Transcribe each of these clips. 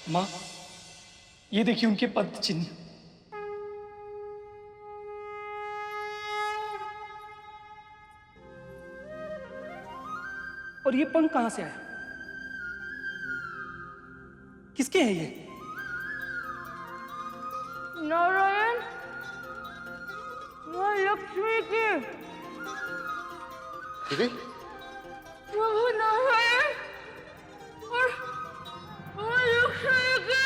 माँ, ये देखिए उनके पद चिन्ह। और ये पंख कहां से आया? किसके हैं ये? नारायण, माँ लक्ष्मी के। दीदी, प्रभु नारायण और माँ लक्ष्मी के।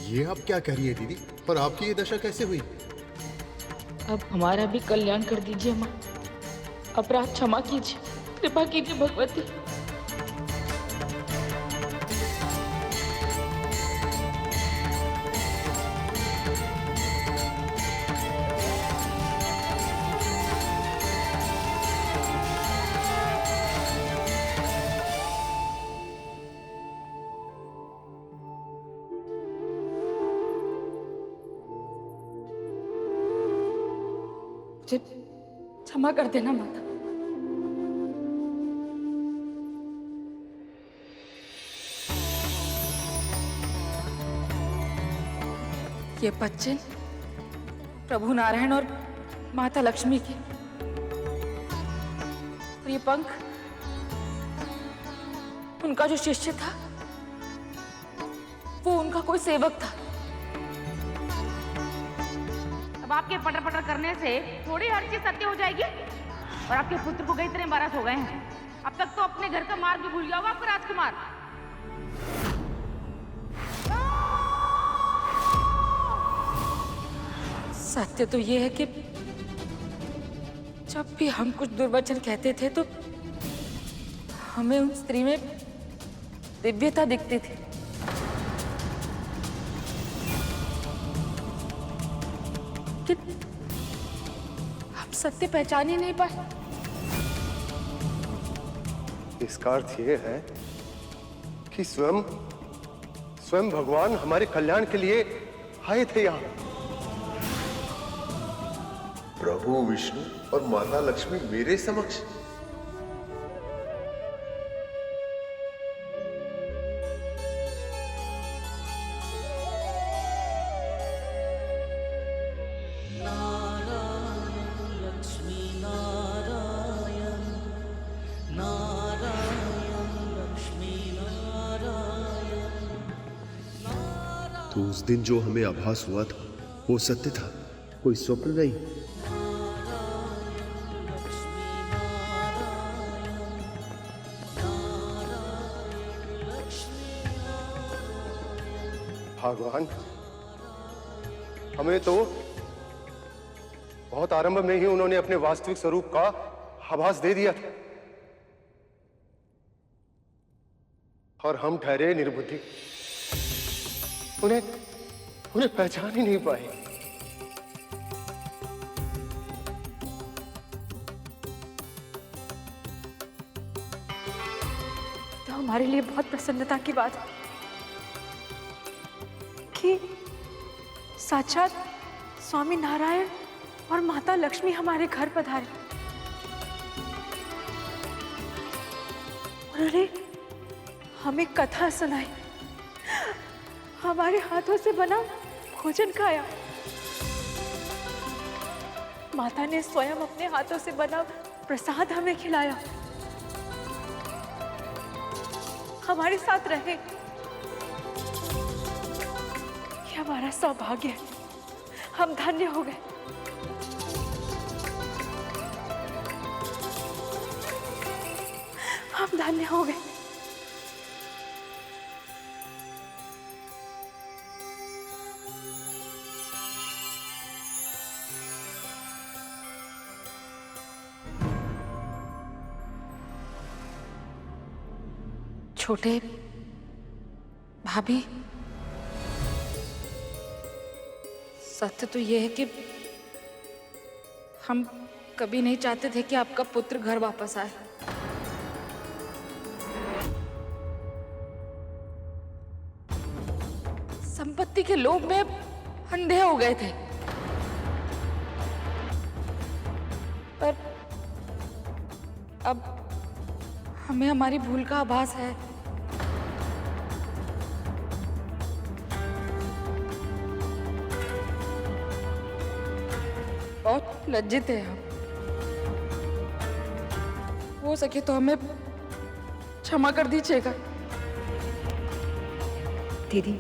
ये आप क्या कह रही है दीदी? और आपकी ये दशा कैसे हुई? अब हमारा भी कल्याण कर दीजिए माँ। अपराध क्षमा कीजिए, कृपा कीजिए भगवती। मुझे क्षमा कर देना माता। ये बच्चे प्रभु नारायण और माता लक्ष्मी के, और ये पंख उनका जो शिष्य था, वो उनका कोई सेवक था। अब आपके पटर पटर करने से थोड़ी हर चीज सत्य हो जाएगी। और आपके पुत्र को कई तरह बारस हो गए हैं। अब तक तो अपने घर का मार्ग भी भूल गया होगा आपका राजकुमार। सत्य तो ये है कि जब भी हम कुछ दुर्वचन कहते थे तो हमें उन स्त्री में दिव्यता दिखती थी। हम सत्य पहचान ही नहीं पाए। इसका अर्थ ये है कि स्वयं भगवान हमारे कल्याण के लिए आए थे यहाँ। प्रभु विष्णु और माता लक्ष्मी मेरे समक्ष। तो उस दिन जो हमें आभास हुआ था वो सत्य था, कोई स्वप्न नहीं। भगवान, हमें तो बहुत आरंभ में ही उन्होंने अपने वास्तविक स्वरूप का आभास दे दिया था और हम ठहरे निर्बुद्धि, उन्हें पहचान ही नहीं पाए। तो हमारे लिए बहुत प्रसन्नता की बात है कि साक्षात स्वामी नारायण और माता लक्ष्मी हमारे घर पधारे। उन्होंने हमें कथा सुनाई, हमारे हाथों से बना भोजन खाया। माता ने स्वयं अपने हाथों से बना प्रसाद हमें खिलाया, हमारे साथ रहे। ये हमारा सौभाग्य है, हम धन्य हो गए। हम धन्य हो गए। छोटे भाभी, सत्य तो यह है कि हम कभी नहीं चाहते थे कि आपका पुत्र घर वापस आए। संपत्ति के लोभ में अंधे हो गए थे, पर अब हमें हमारी भूल का आभास है। बहुत लज्जित है हम। हो सके तो हमें क्षमा कर दीजिएगा। दीदी,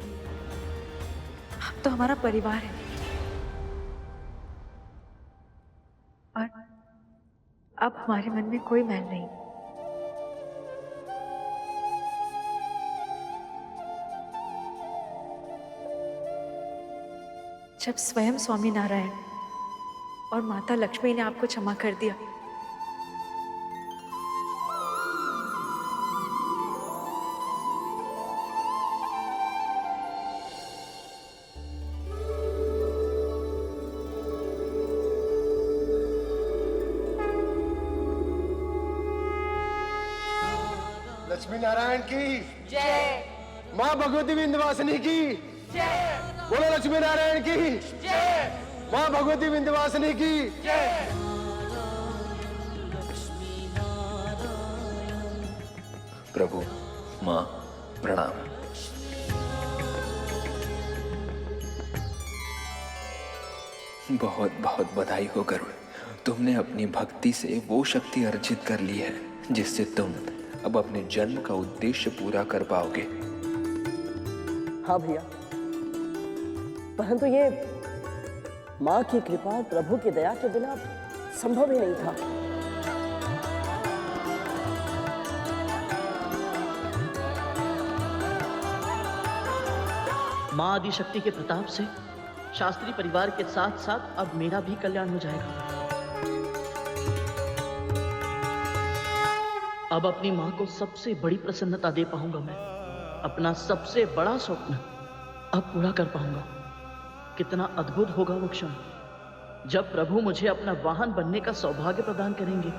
आप तो हमारा परिवार है और अब हमारे मन में कोई मैल नहीं। जब स्वयं स्वामी नारायण और माता लक्ष्मी ने आपको क्षमा कर दिया, लक्ष्मी नारायण की जय। माँ भगवती विंध्यवासिनी की जय। बोलो लक्ष्मी नारायण की जय। माँ भगवती विंध्यवासिनी की जय। प्रभु, माँ प्रणाम। बहुत बहुत बधाई हो गरुड़। तुमने अपनी भक्ति से वो शक्ति अर्जित कर ली है जिससे तुम अब अपने जन्म का उद्देश्य पूरा कर पाओगे। हाँ भैया, परंतु ये माँ की कृपा और प्रभु की दया के बिना संभव ही नहीं था। माँ आदिशक्ति के प्रताप से शास्त्री परिवार के साथ साथ अब मेरा भी कल्याण हो जाएगा। अब अपनी माँ को सबसे बड़ी प्रसन्नता दे पाऊंगा। मैं अपना सबसे बड़ा स्वप्न अब पूरा कर पाऊंगा। कितना अद्भुत होगा वो क्षण जब प्रभु मुझे अपना वाहन बनने का सौभाग्य प्रदान करेंगे।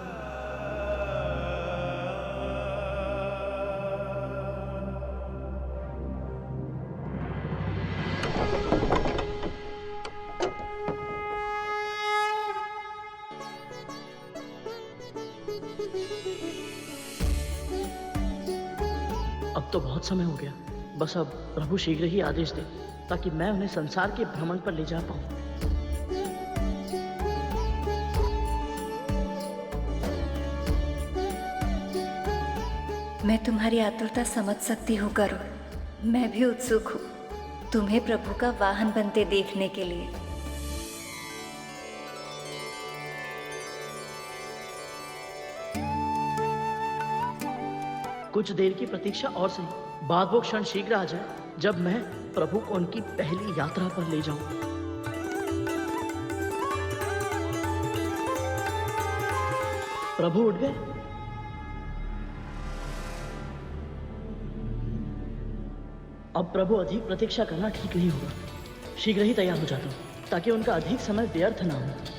अब तो बहुत समय हो गया। बस अब प्रभु शीघ्र ही आदेश दे ताकि मैं उन्हें संसार के भ्रमण पर ले जा पाऊं। मैं तुम्हारी आतुरता समझ सकती हूँ गरुड़। मैं भी उत्सुक हूँ तुम्हें प्रभु का वाहन बनते देखने के लिए। कुछ देर की प्रतीक्षा और सही, बाद वो क्षण शीघ्र आ जाए जब मैं प्रभु को उनकी पहली यात्रा पर ले जाऊं। प्रभु उठ गए? अब प्रभु अधिक प्रतीक्षा करना ठीक नहीं होगा। शीघ्र ही तैयार हो जाता हूं ताकि उनका अधिक समय व्यर्थ ना हो।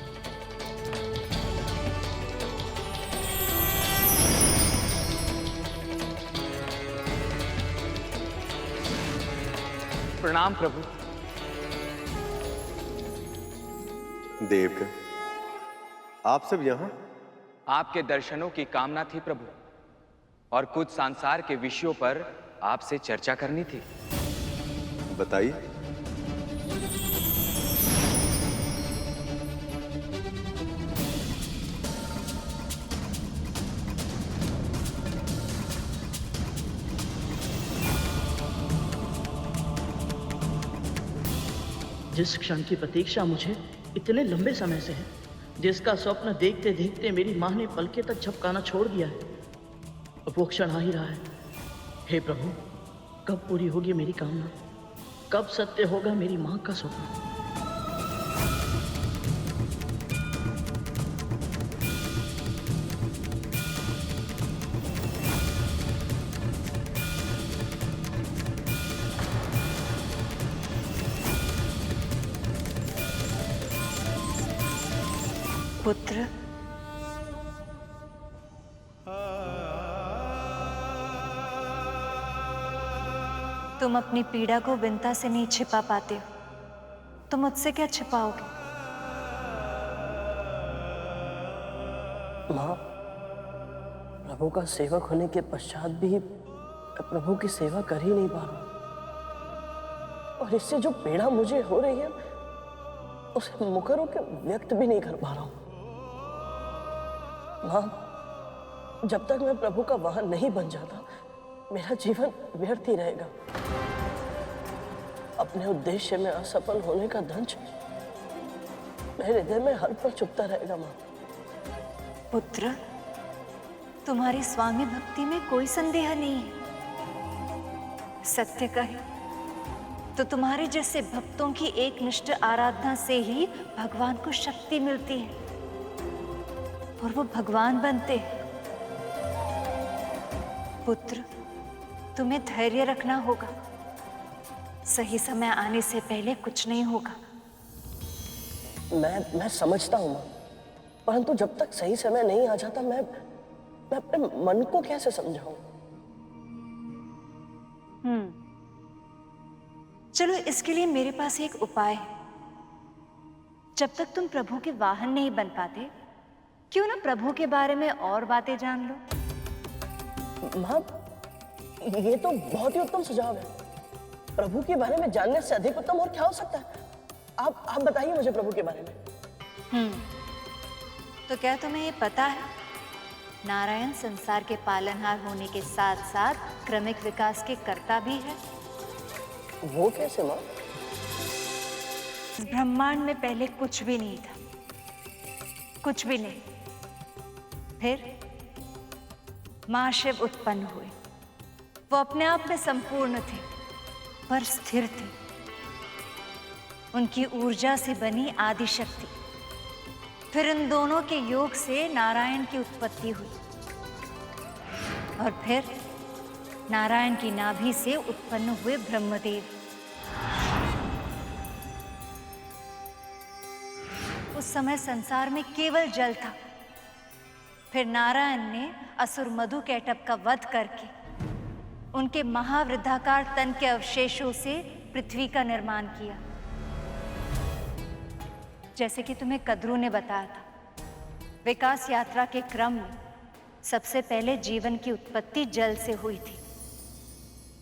प्रणाम प्रभु। देवगण, आप सब यहाँ? आपके दर्शनों की कामना थी प्रभु, और कुछ संसार के विषयों पर आपसे चर्चा करनी थी। बताइए। जिस क्षण की प्रतीक्षा मुझे इतने लंबे समय से है, जिसका स्वप्न देखते देखते मेरी माँ ने पलके तक झपकाना छोड़ दिया है, अब वो क्षण आ ही रहा है। हे प्रभु, कब पूरी होगी मेरी कामना? कब सत्य होगा मेरी माँ का स्वप्न? पुत्र, तुम अपनी पीड़ा को विंता से नहीं छिपा पाते हो, तो मुझसे क्या छिपाओगे? माँ, प्रभु का सेवक होने के पश्चात भी मैं प्रभु की सेवा कर ही नहीं पा रहा हूं। और इससे जो पीड़ा मुझे हो रही है उसे मुखर होकर व्यक्त भी नहीं कर पा रहा हूं। मां, जब तक मैं प्रभु का वाहन नहीं बन जाता मेरा जीवन व्यर्थ ही रहेगा। अपने उद्देश्य में असफल होने का दंश मेरे हृदय में हर पल चुभता रहेगा। मां, पुत्र, तुम्हारी स्वामी भक्ति में कोई संदेह नहीं है। सत्य कहे तो तुम्हारे जैसे भक्तों की एकनिष्ठ आराधना से ही भगवान को शक्ति मिलती है और वो भगवान बनते हैं। पुत्र, तुम्हें धैर्य रखना होगा। सही समय आने से पहले कुछ नहीं होगा। मैं समझता हूं मां, परंतु जब तक सही समय नहीं आ जाता मैं अपने मन को कैसे समझाऊं? चलो, इसके लिए मेरे पास एक उपाय है। जब तक तुम प्रभु के वाहन नहीं बन पाते, क्यों ना प्रभु के बारे में और बातें जान लो। मां, ये तो बहुत ही उत्तम सुझाव है। प्रभु के बारे में जानने से अधिक उत्तम और क्या हो सकता है? आप बताइए मुझे प्रभु के बारे में। तो क्या तुम्हें ये पता है, नारायण संसार के पालनहार होने के साथ साथ क्रमिक विकास के कर्ता भी है। वो कैसे मां? इस ब्रह्मांड में पहले कुछ भी नहीं था, कुछ भी नहीं। फिर महाशिव उत्पन्न हुए। वो अपने आप में संपूर्ण थे पर स्थिर थे। उनकी ऊर्जा से बनी आदि शक्ति, फिर इन दोनों के योग से नारायण की उत्पत्ति हुई और फिर नारायण की नाभि से उत्पन्न हुए ब्रह्मदेव। उस समय संसार में केवल जल था। फिर नारायण ने असुर मधुकैटभ का वध करके उनके महावृद्धाकार तन के अवशेषों से पृथ्वी का निर्माण किया। जैसे कि तुम्हें कद्रू ने बताया था, विकास यात्रा के क्रम में सबसे पहले जीवन की उत्पत्ति जल से हुई थी।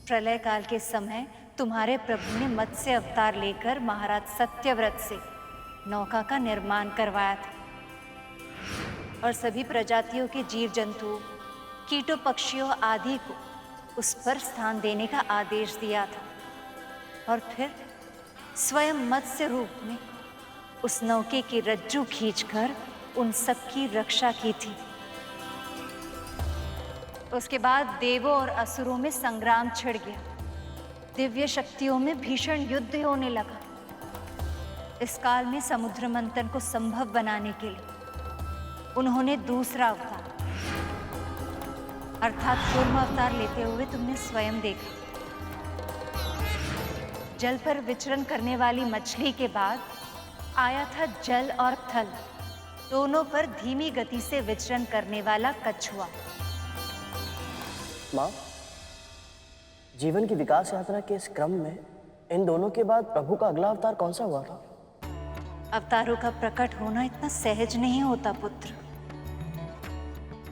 प्रलय काल के समय तुम्हारे प्रभु ने मत्स्य अवतार लेकर महाराज सत्यव्रत से नौका का निर्माण करवाया था और सभी प्रजातियों के जीव जंतु, कीटों, पक्षियों आदि को उस पर स्थान देने का आदेश दिया था और फिर स्वयं मत्स्य रूप में उस नौके की रज्जू खींचकर उन सब की रक्षा की थी। उसके बाद देवों और असुरों में संग्राम छिड़ गया। दिव्य शक्तियों में भीषण युद्ध होने लगा। इस काल में समुद्र मंथन को संभव बनाने के लिए उन्होंने दूसरा अवतार अर्थात कूर्म अवतार लेते हुए तुमने स्वयं देखा। जल पर विचरण करने वाली मछली के बाद आया था जल और थल दोनों पर धीमी गति से विचरण करने वाला कछुआ। मां, जीवन की विकास यात्रा के इस क्रम में इन दोनों के बाद प्रभु का अगला अवतार कौन सा हुआ था? अवतारों का प्रकट होना इतना सहज नहीं होता पुत्र।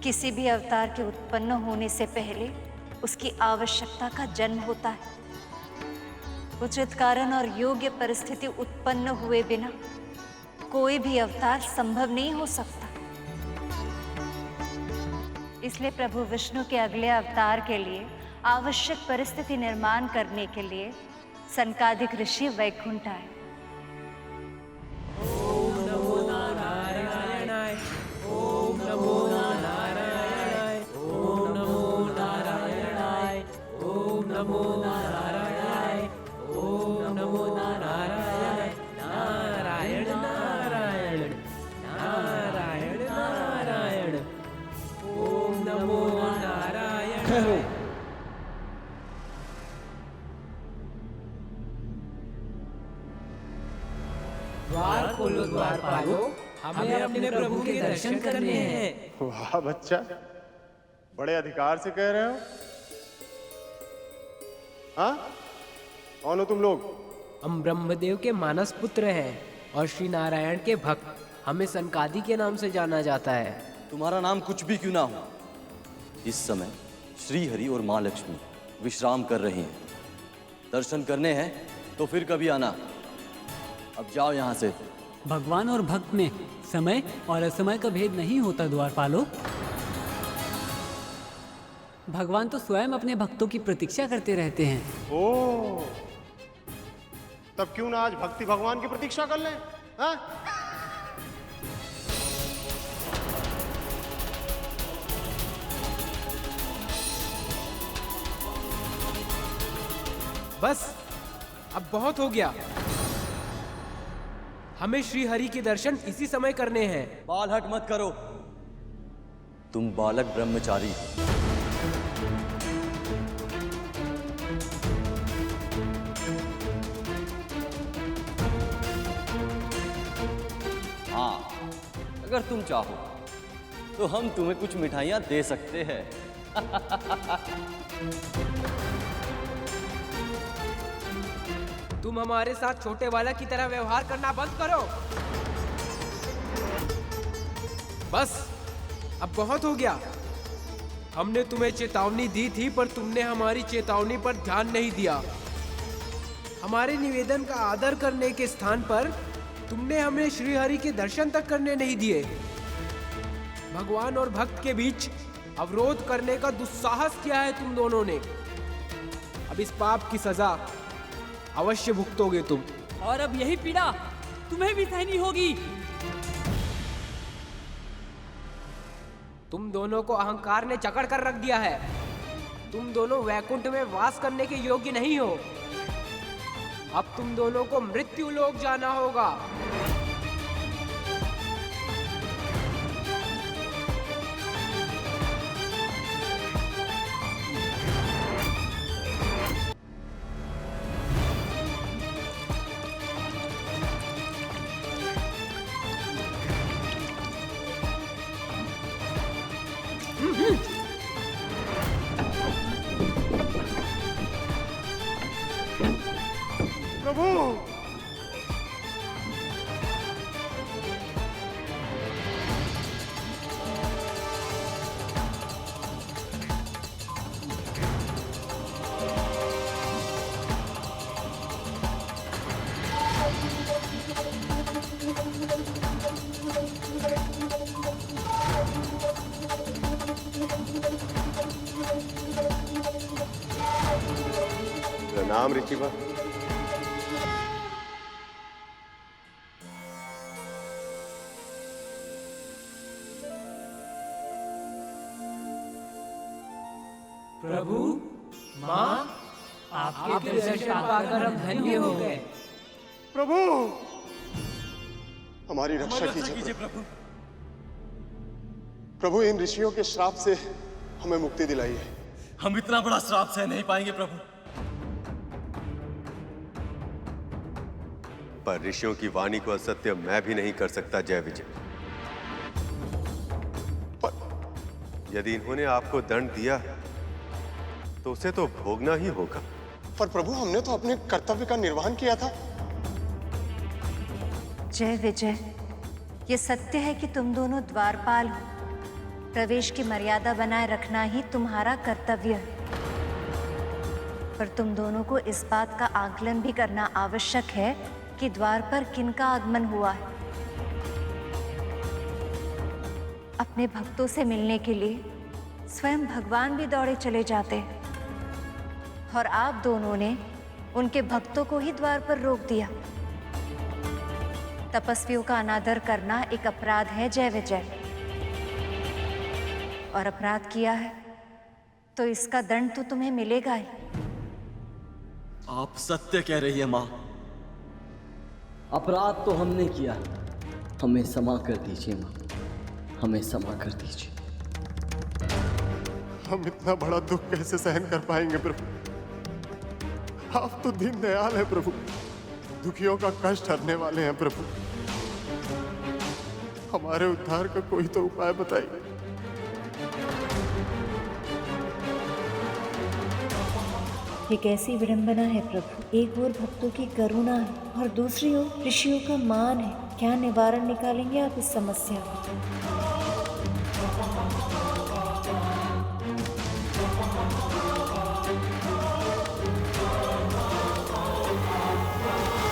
किसी भी अवतार के उत्पन्न होने से पहले उसकी आवश्यकता का जन्म होता है। उचित कारण और योग्य परिस्थिति उत्पन्न हुए बिना कोई भी अवतार संभव नहीं हो सकता। इसलिए प्रभु विष्णु के अगले अवतार के लिए आवश्यक परिस्थिति निर्माण करने के लिए सनकादिक ऋषि वैकुंठ आए। द्वार खोलो द्वारपालो, हमें अपने प्रभु के दर्शन करने हैं। वाह बच्चा, बड़े अधिकार से कह रहे हो। हाँ, कौन हो तुम लोग? हम ब्रह्मदेव के मानस पुत्र हैं और श्री नारायण के भक्त। हमें सनकादि के नाम से जाना जाता है। तुम्हारा नाम कुछ भी क्यों ना हो, इस समय श्री हरि और माँ लक्ष्मी विश्राम कर रही हैं। दर्शन करने हैं तो फिर कभी आना। अब जाओ यहाँ से। भगवान और भक्त में समय और असमय का भेद नहीं होता द्वारपालो। भगवान तो स्वयं अपने भक्तों की प्रतीक्षा करते रहते हैं। ओ, तब क्यों ना आज भक्ति भगवान की प्रतीक्षा कर लें? हाँ? बस अब बहुत हो गया। हमें श्री हरि के दर्शन इसी समय करने हैं। बाल हट मत करो, तुम बालक ब्रह्मचारी। हाँ, अगर तुम चाहो तो हम तुम्हें कुछ मिठाइयां दे सकते हैं। तुम हमारे साथ छोटे बालक की तरह व्यवहार करना बंद करो। बस अब बहुत हो गया। हमने तुम्हें चेतावनी दी थी पर तुमने हमारी चेतावनी पर ध्यान नहीं दिया। हमारे निवेदन का आदर करने के स्थान पर तुमने हमें श्री हरि के दर्शन तक करने नहीं दिए। भगवान और भक्त के बीच अवरोध करने का दुस्साहस किया है तुम दोनों ने। अब इस पाप की सजा अवश्य भुगतोगे तुम। और अब यही पीड़ा तुम्हें भी सहनी होगी। तुम दोनों को अहंकार ने जकड़ कर रख दिया है। तुम दोनों वैकुंठ में वास करने के योग्य नहीं हो। अब तुम दोनों को मृत्यु लोक जाना होगा। प्रभु, प्रणाम ऋषिवा। प्रभु, माँ, आपके दर्शन पाकर हम धन्य हो गए। प्रभु, हमारी रक्षा कीजिए प्रभु। प्रभु, इन ऋषियों के श्राप से हमें मुक्ति दिलाइए। हम इतना बड़ा श्राप सह नहीं पाएंगे प्रभु। पर ऋषियों की वाणी को असत्य मैं भी नहीं कर सकता जय विजय। पर यदि इन्होंने आपको दंड दिया तो उसे तो भोगना ही होगा। पर प्रभु, हमने तो अपने कर्तव्य का निर्वहन किया था। जय विजय, ये सत्य है कि तुम दोनों द्वारपाल हो। प्रवेश की मर्यादा बनाए रखना ही तुम्हारा कर्तव्य है। पर तुम दोनों को इस बात का आकलन भी करना आवश्यक है कि द्वार पर किनका आगमन हुआ है। अपने भक्तों से मिलने के लिए स्वयं भगवान भी दौड़े चले जाते हैं और आप दोनों ने उनके भक्तों को ही द्वार पर रोक दिया। तपस्वियों का अनादर करना एक अपराध है जय विजय, और अपराध किया है तो इसका दंड तो तुम्हें मिलेगा ही। आप सत्य कह रही है माँ। अपराध तो हमने किया, हमें क्षमा कर दीजिए माँ, हमें क्षमा कर दीजिए। हम इतना बड़ा दुख कैसे सहन कर पाएंगे प्रभु? आप तो दीन दयाल है प्रभु, दुखियों का कष्ट हरने वाले हैं प्रभु। हमारे उद्धार का कोई तो उपाय बताइए। ये कैसी विडंबना है प्रभु। एक ओर भक्तों की करुणा है और दूसरी ओर ऋषियों का मान है। क्या निवारण निकालेंगे आप इस समस्या का?